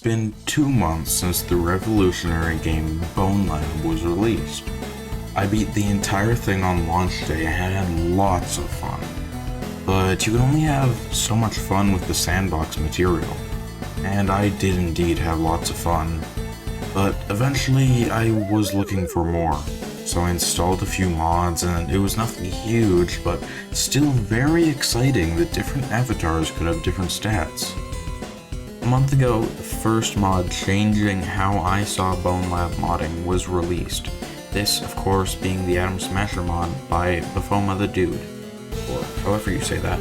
been 2 months since the revolutionary game Bonelab was released. I beat the entire thing on launch day and had lots of fun. But you can only have so much fun with the sandbox material. And I did indeed have lots of fun. But eventually I was looking for more. So I installed a few mods, and it was nothing huge, but still very exciting that different avatars could have different stats. A month ago, the first mod changing how I saw Bonelab Modding was released. This, of course, being the Atom Smasher mod by Bafoma the Dude, or however you say that.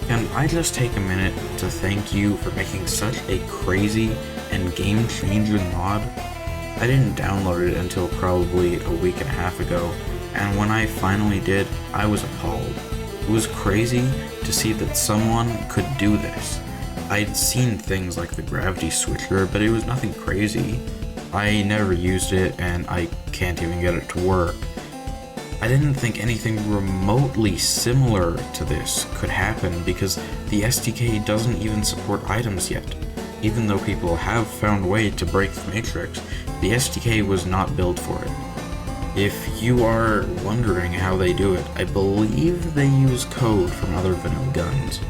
Can I just take a minute to thank you for making such a crazy and game-changing mod? I didn't download it until probably a week and a half ago, and when I finally did, I was appalled. It was crazy to see that someone could do this. I'd seen things like the gravity switcher, but it was nothing crazy. I never used it, and I can't even get it to work. I didn't think anything remotely similar to this could happen because the SDK doesn't even support items yet. Even though people have found a way to break the matrix, the SDK was not built for it. If you are wondering how they do it, I believe they use code from other vanilla guns.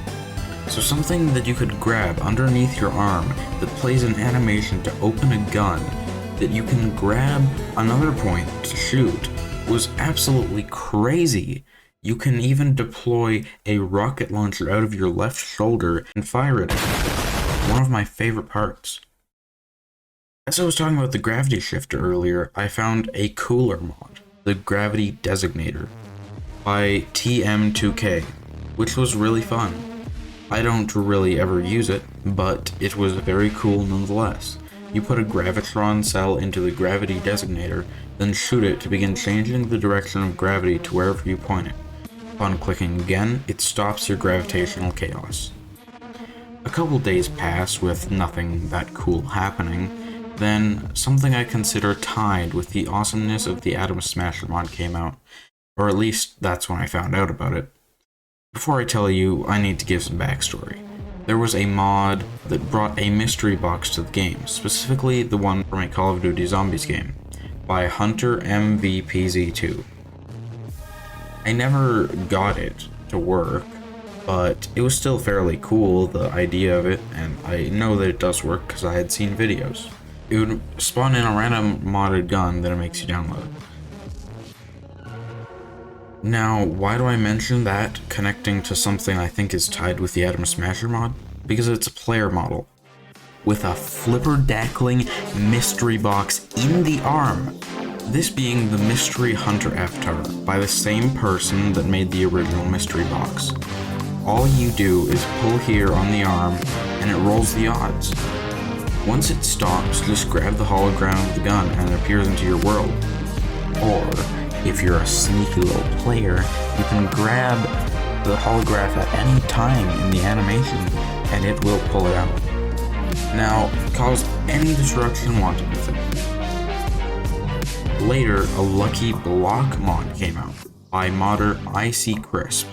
So something that you could grab underneath your arm that plays an animation to open a gun that you can grab another point to shoot was absolutely crazy. You can even deploy a rocket launcher out of your left shoulder and fire it. One of my favorite parts. As I was talking about the gravity shifter earlier, I found a cooler mod, the Gravity Designator, by TM2K, which was really fun. I don't really ever use it, but it was very cool nonetheless. You put a gravitron cell into the Gravity Designator, then shoot it to begin changing the direction of gravity to wherever you point it. Upon clicking again, it stops your gravitational chaos. A couple days pass with nothing that cool happening, then something I consider tied with the awesomeness of the Atom Smasher mod came out, or at least that's when I found out about it. Before I tell you, I need to give some backstory. There was a mod that brought a mystery box to the game, specifically the one from a Call of Duty Zombies game, by Hunter MVPZ2. I never got it to work, but it was still fairly cool, the idea of it, and I know that it does work because I had seen videos. It would spawn in a random modded gun that it makes you download. Now, why do I mention that connecting to something I think is tied with the Atom Smasher mod? Because it's a player model, with a flipper-dackling mystery box in the arm. This being the Mystery Hunter avatar, by the same person that made the original mystery box. All you do is pull here on the arm, and it rolls the odds. Once it stops, just grab the hologram of the gun and it appears into your world. Or, if you're a sneaky little player, you can grab the holograph at any time in the animation, and it will pull it out. Now, cause any disruption wanted with it. Later, a lucky block mod came out by modder Icy Crisp.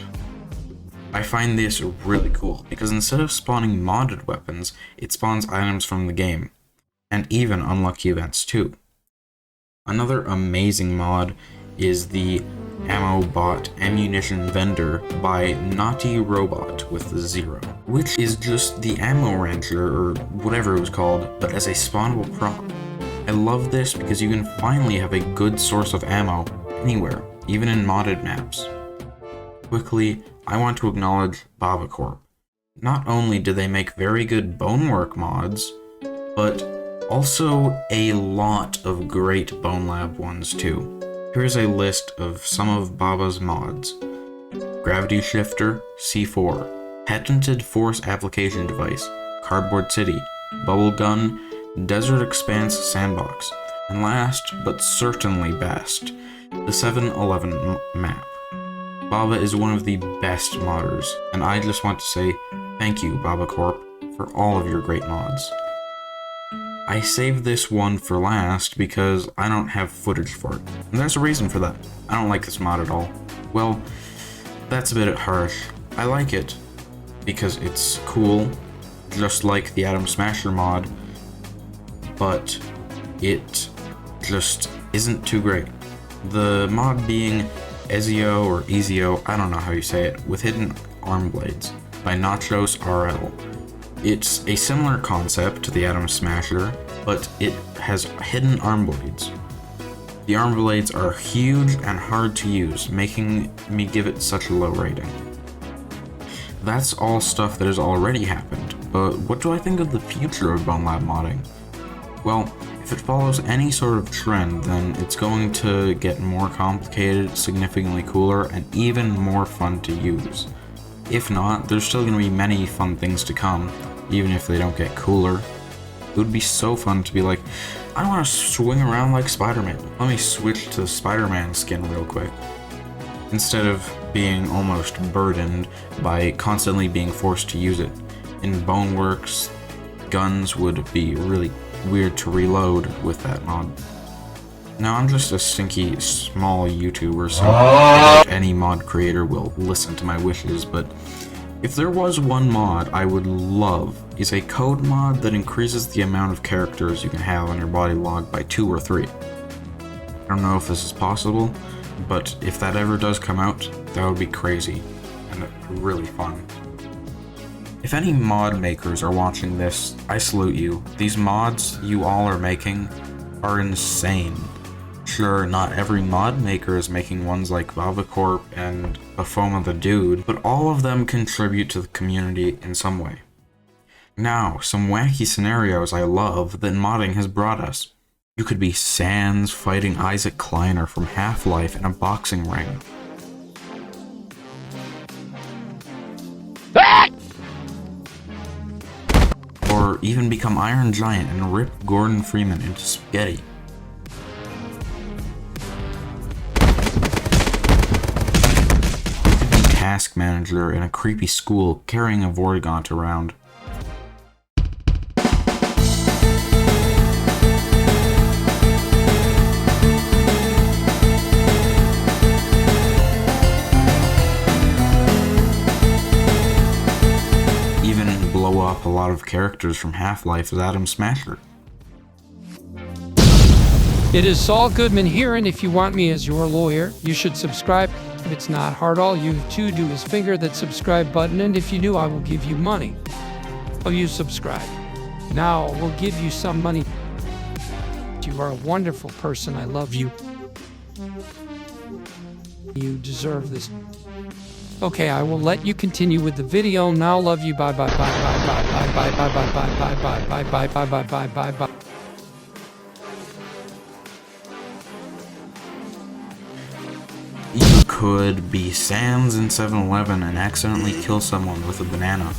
I find this really cool because instead of spawning modded weapons, it spawns items from the game, and even unlucky events too. Another amazing mod is the Ammo Bot Ammunition Vendor by Naughty Robot with the 0, which is just the ammo rancher or whatever it was called, but as a spawnable prop. I love this because you can finally have a good source of ammo anywhere, even in modded maps. Quickly, I want to acknowledge BabaCorp. Not only do they make very good bonework mods, but also a lot of great Bonelab ones too. Here's a list of some of Baba's mods. Gravity Shifter, C4, Patented Force Application Device, Cardboard City, Bubble Gun, Desert Expanse Sandbox, and last, but certainly best, the 7-Eleven map. Baba is one of the best modders, and I just want to say thank you, BabaCorp, for all of your great mods. I saved this one for last because I don't have footage for it, and there's a reason for that. I don't like this mod at all. Well, that's a bit harsh. I like it because it's cool, just like the Atom Smasher mod, but it just isn't too great. The mod being Ezio or Ezio, I don't know how you say it, with hidden arm blades by Nachos RL. It's a similar concept to the Atom Smasher, but it has hidden arm blades. The arm blades are huge and hard to use, making me give it such a low rating. That's all stuff that has already happened, but what do I think of the future of Bonelab Modding? Well, if it follows any sort of trend, then it's going to get more complicated, significantly cooler, and even more fun to use. If not, there's still going to be many fun things to come, even if they don't get cooler. It would be so fun to be like, I want to swing around like Spider-Man. Let me switch to the Spider-Man skin real quick. Instead of being almost burdened by constantly being forced to use it. In Boneworks, guns would be really weird to reload with that mod. Now, I'm just a stinky small YouTuber, so I doubt any mod creator will listen to my wishes, but if there was one mod I would love, is a code mod that increases the amount of characters you can have on your body log by 2 or 3. I don't know if this is possible, but if that ever does come out, that would be crazy and really fun. If any mod makers are watching this, I salute you. These mods you all are making are insane. Sure, not every mod maker is making ones like Valvacorp and Bafoma the Dude, but all of them contribute to the community in some way. Now, some wacky scenarios I love that modding has brought us. You could be Sans fighting Isaac Kleiner from Half-Life in a boxing ring. Or even become Iron Giant and rip Gordon Freeman into spaghetti. Task manager in a creepy school carrying a Vortigaunt around. Even blow up a lot of characters from Half-Life as Atom Smasher. It is Saul Goodman here, and if you want me as your lawyer, you should subscribe. It's not hard. All you have to do is finger that subscribe button, and if you do, I will give you money. Oh, you subscribe. Now, we'll give you some money. You are a wonderful person. I love you. You deserve this. Okay, I will let you continue with the video now. Love you. Bye bye bye bye bye bye bye bye bye bye bye bye bye bye bye bye bye. You could be Sans in 7-Eleven and accidentally kill someone with a banana.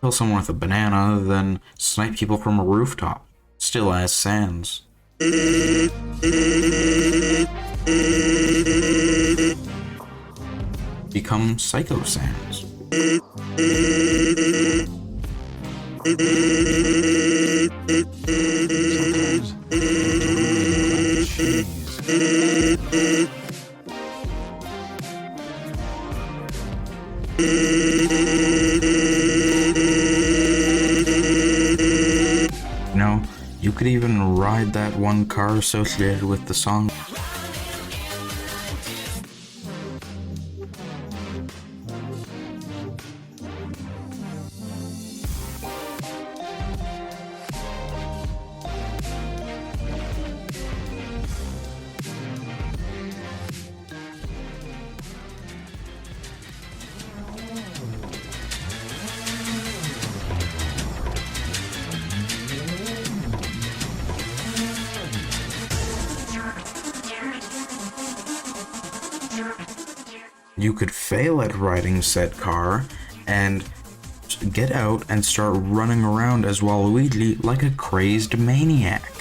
Kill someone with a banana, then snipe people from a rooftop. Still as Sans. Become Psycho Sans. You know, you could even ride that one car associated with the song. You could fail at riding said car and get out and start running around as Waluigi like a crazed maniac.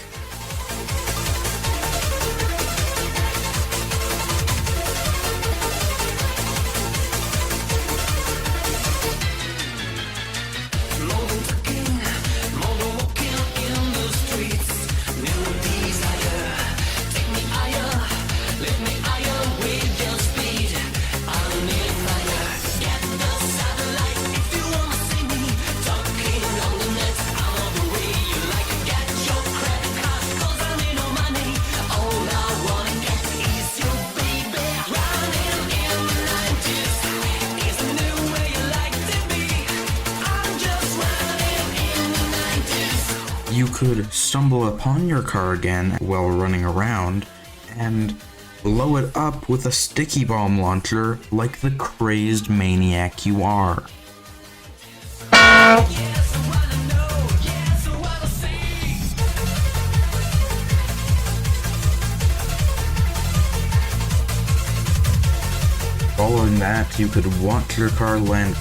You could stumble upon your car again while running around and blow it up with a sticky bomb launcher like the crazed maniac you are. Following that, you could watch your car land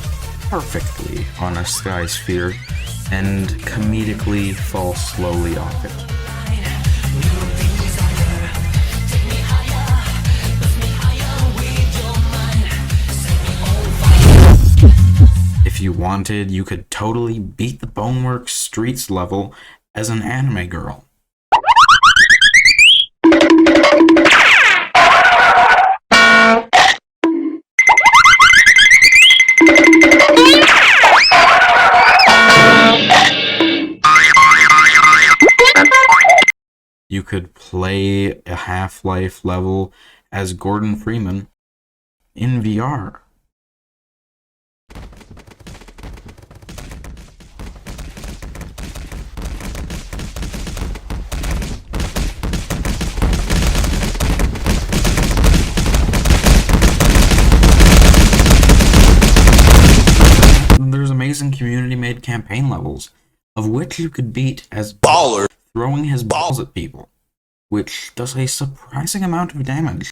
perfectly on a sky sphere and comedically fall slowly off it. If you wanted, you could totally beat the Boneworks Streets level as an anime girl. You could play a Half-Life level as Gordon Freeman in VR. There's amazing community-made campaign levels, of which you could beat as Baller throwing his balls at people, which does a surprising amount of damage.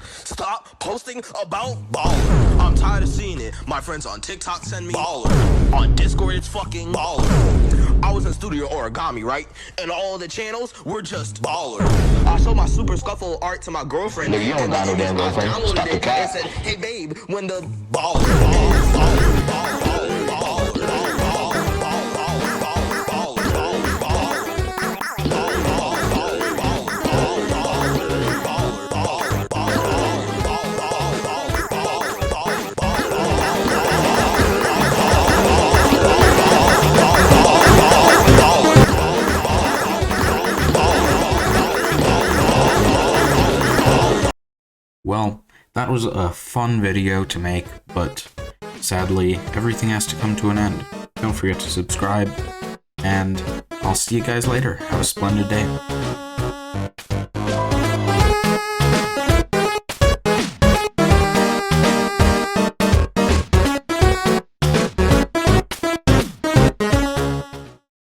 Stop posting about Baller. I'm tired of seeing it. My friends on TikTok send me Baller. On Discord, it's fucking Baller. I was in Studio Origami, right? And all the channels were just Baller. I showed my Super Scuffle art to my girlfriend. Nigga, you don't got no damn girlfriend. Stop the cat. And said, hey babe, when the Baller. Well, that was a fun video to make, but sadly, everything has to come to an end. Don't forget to subscribe, and I'll see you guys later. Have a splendid day.